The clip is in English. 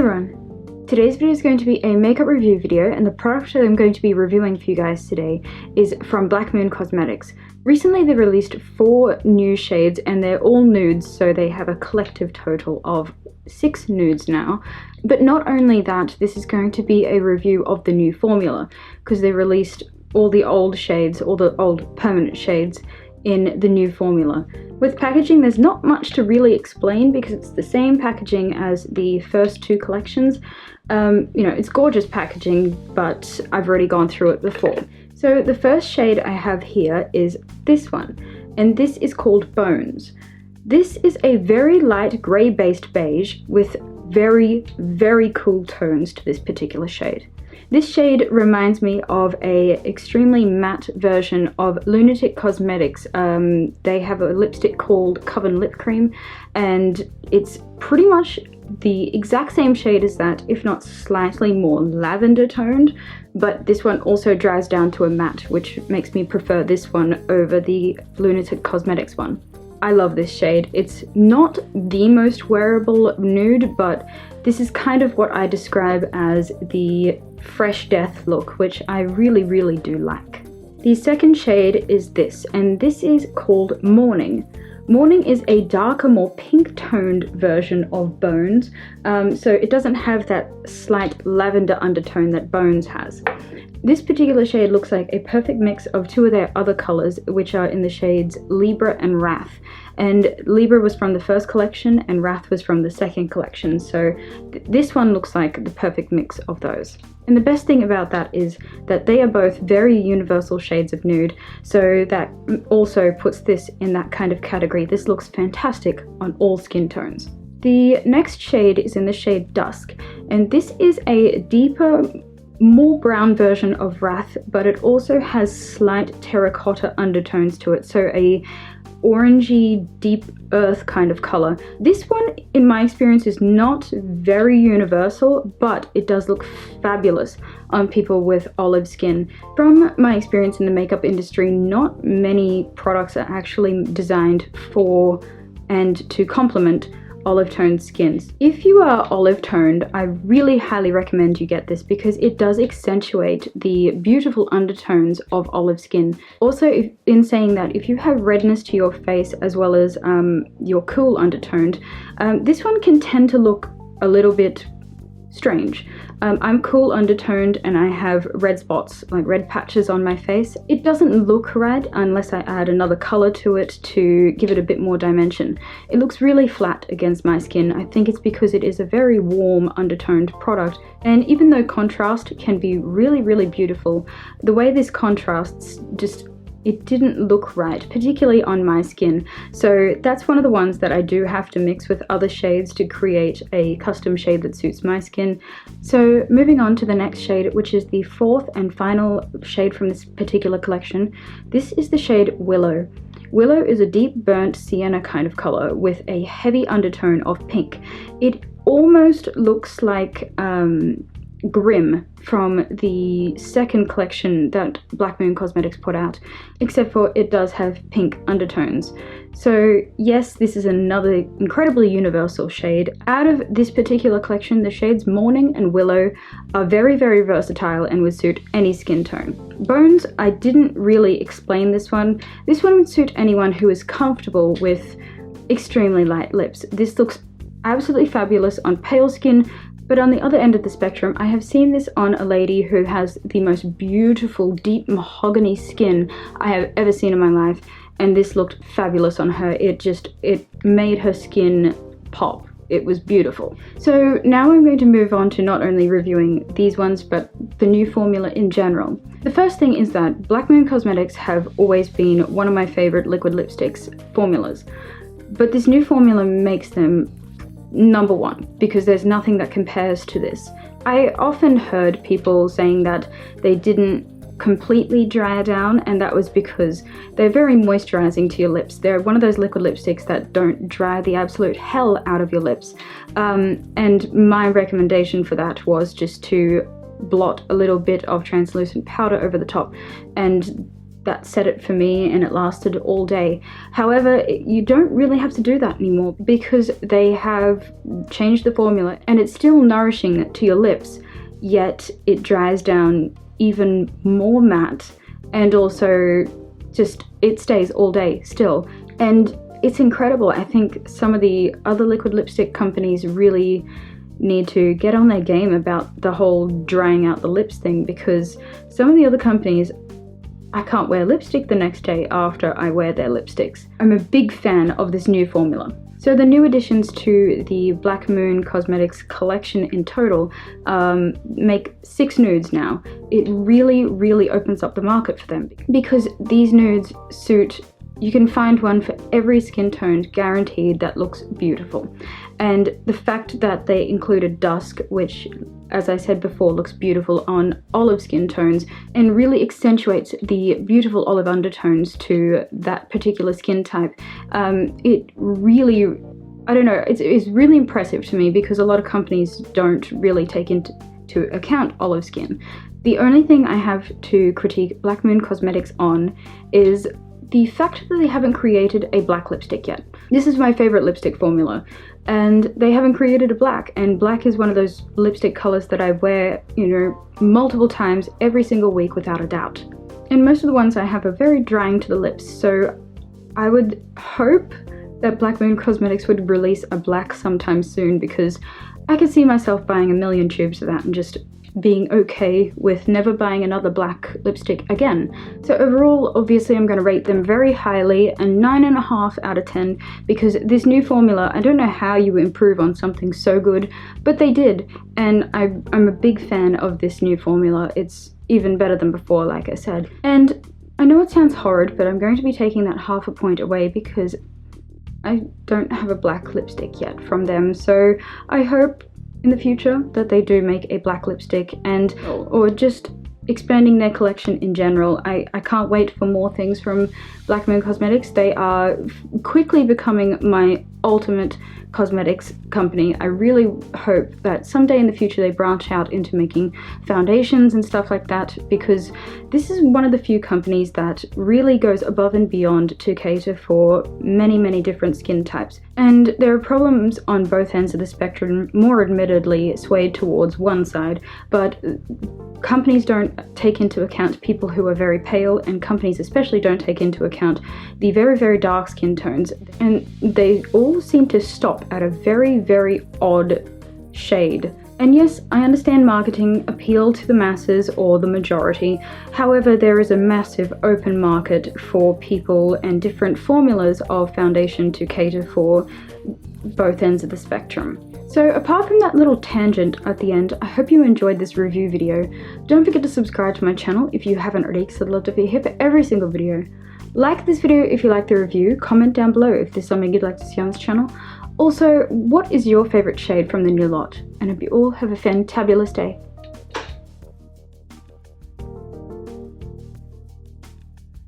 everyone! Today's video is going to be a makeup review video, and the product that I'm going to be reviewing for you guys today is from Black Moon Cosmetics. Recently they released 4 new shades and they're all nudes, so they have a collective total of 6 nudes now. But not only that, this is going to be a review of the new formula, because they released all the old shades, all the old permanent shades in the new formula. With packaging, there's not much to really explain because it's the same packaging as the first 2 collections. You know, it's gorgeous packaging, but I've already gone through it before. So the first shade I have here is this one, and this is called Bones. This is a very light grey-based beige with very, very cool tones to this particular shade. This shade reminds me of a extremely matte version of Lunatic Cosmetics. They have a lipstick called Coven Lip Cream, and it's pretty much the exact same shade as that, if not slightly more lavender toned, but this one also dries down to a matte, which makes me prefer this one over the Lunatic Cosmetics one. I love this shade. It's not the most wearable nude, but this is kind of what I describe as the fresh death look, which I really, really do like. The second shade is this, and this is called Morning. Morning is a darker, more pink-toned version of Bones, so it doesn't have that slight lavender undertone that Bones has. This particular shade looks like a perfect mix of 2 of their other colors, which are in the shades Libra and Wrath. And Libra was from the first collection and Wrath was from the second collection, so this one looks like the perfect mix of those. And the best thing about that is that they are both very universal shades of nude, so that also puts this in that kind of category. This looks fantastic on all skin tones. The next shade is in the shade Dusk, and this is a deeper, more brown version of Wrath, but it also has slight terracotta undertones to it, so a orangey deep earth kind of color. This one, in my experience, is not very universal, but it does look fabulous on people with olive skin. From my experience in the makeup industry, not many products are actually designed for and to complement olive toned skins. If you are olive toned, I really highly recommend you get this because it does accentuate the beautiful undertones of olive skin. Also, in saying that, if you have redness to your face as well as you're cool undertoned, this one can tend to look a little bit strange. I'm cool undertoned and I have red spots, like red patches on my face. It doesn't look red unless I add another color to it to give it a bit more dimension. It looks really flat against my skin. I think it's because it is a very warm undertoned product, and even though contrast can be really, really beautiful, the way this contrasts it didn't look right, particularly on my skin. So that's one of the ones that I do have to mix with other shades to create a custom shade that suits my skin. So moving on to the next shade, which is the 4th and final shade from this particular collection. This is the shade Willow. Willow is a deep burnt sienna kind of color with a heavy undertone of pink. It almost looks like Grim from the second collection that Black Moon Cosmetics put out, except for it does have pink undertones. So yes, this is another incredibly universal shade. Out of this particular collection, the shades Morning and Willow are very, very versatile and would suit any skin tone. Bones, I didn't really explain this one. This one would suit anyone who is comfortable with extremely light lips. This looks absolutely fabulous on pale skin. But on the other end of the spectrum, I have seen this on a lady who has the most beautiful, deep mahogany skin I have ever seen in my life, and this looked fabulous on her. It made her skin pop. It was beautiful. So now I'm going to move on to not only reviewing these ones, but the new formula in general. The first thing is that Black Moon Cosmetics have always been one of my favorite liquid lipsticks formulas, but this new formula makes them number 1 because there's nothing that compares to this. I often heard people saying that they didn't completely dry down, and that was because they're very moisturizing to your lips. They're one of those liquid lipsticks that don't dry the absolute hell out of your lips. And my recommendation for that was just to blot a little bit of translucent powder over the top, and that set it for me and it lasted all day. However, you don't really have to do that anymore because they have changed the formula and it's still nourishing to your lips, yet it dries down even more matte, and also just it stays all day still. And it's incredible. I think some of the other liquid lipstick companies really need to get on their game about the whole drying out the lips thing, because some of the other companies, I can't wear lipstick the next day after I wear their lipsticks. I'm a big fan of this new formula. So the new additions to the Black Moon Cosmetics collection in total make 6 nudes now. It really opens up the market for them because these nudes suit, you can find one for every skin tone, guaranteed, that looks beautiful. And the fact that they included dusk, which, as I said before, looks beautiful on olive skin tones and really accentuates the beautiful olive undertones to that particular skin type. It really, I don't know, it's really impressive to me because a lot of companies don't really take into account olive skin. The only thing I have to critique Black Moon Cosmetics on is the fact that they haven't created a black lipstick yet. This is my favorite lipstick formula, and they haven't created a black, and black is one of those lipstick colors that I wear, you know, multiple times every single week without a doubt. And most of the ones I have are very drying to the lips, so I would hope that Black Moon Cosmetics would release a black sometime soon, because I could see myself buying a million tubes of that and just being okay with never buying another black lipstick again. So overall, obviously I'm going to rate them very highly, a 9.5 out of 10, because this new formula, I don't know how you improve on something so good, but they did, and I'm a big fan of this new formula. It's even better than before, like I said. And I know it sounds horrid, but I'm going to be taking that half a point away because I don't have a black lipstick yet from them, so I hope in the future that they do make a black lipstick, and or just expanding their collection in general. I can't wait for more things from Black Moon Cosmetics. They are quickly becoming my ultimate cosmetics company. I really hope that someday in the future they branch out into making foundations and stuff like that, because this is one of the few companies that really goes above and beyond to cater for many different skin types. And there are problems on both ends of the spectrum, more admittedly swayed towards one side, but companies don't take into account people who are very pale, and companies especially don't take into account the very dark skin tones, and they all seem to stop at a very odd shade. And yes, I understand marketing appeal to the masses or the majority. However, there is a massive open market for people and different formulas of foundation to cater for both ends of the spectrum. So apart from that little tangent at the end, I hope you enjoyed this review video. Don't forget to subscribe to my channel if you haven't already, because I'd love to be here for every single video. Like this video if you like the review, comment down below if there's something you'd like to see on this channel. Also, what is your favorite shade from the new lot? And I hope you all have a fantabulous day.